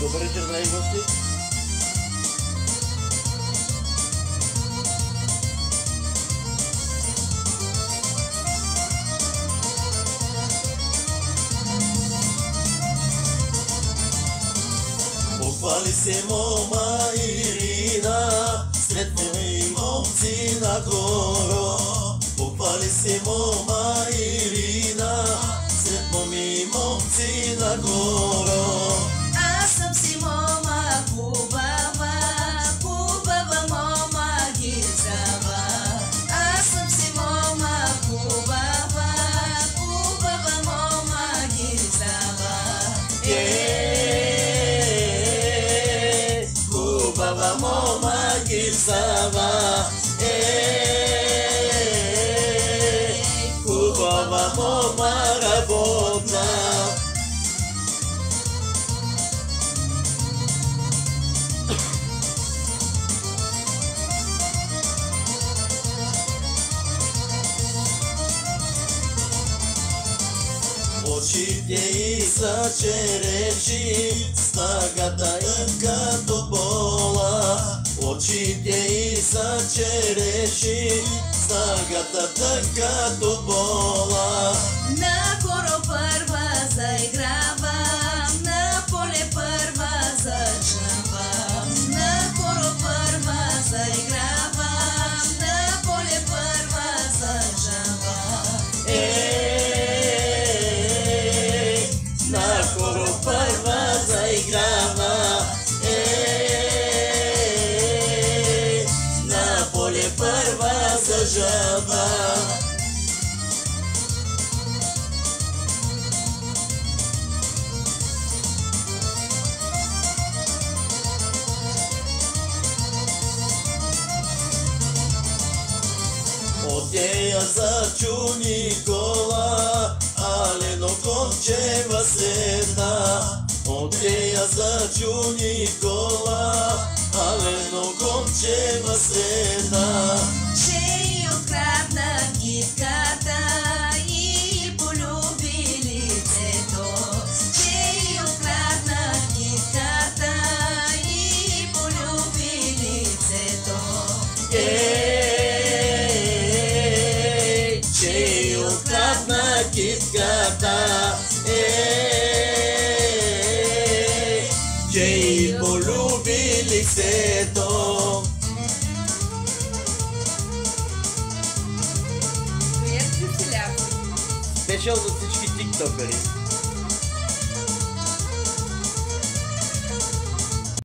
Добър вечер, драги гости! Похвали се мома Ирина, сред мои момци на хоро. Похвали се мома Ирина, сред мои момци на хоро. Аз съм си мома хубава, хубава мома гизава. Аз съм си мома хубава, хубава мома гизава. Хубава мома гизава. Хубава мома работна. Очите й са череши, снагата им като пола. Очите й са череши, снагата като пола. На хоро първа заигравам, на поле първа зачавам. На хоро първа заигравам, на поле първа зачавам. На хоро първа заиграва. На поле първа зажава. Одея зачу Никола, Алено Кончева седна. Одея зачу Никола, Алено Кончева седна. Че й открадна китката и полюби лицето. Че й открадна китката и полюби лицето. Че й открадна китката. Че й полюби лицето. Привет, Веселяко! Спешъл за всички тиктокъри.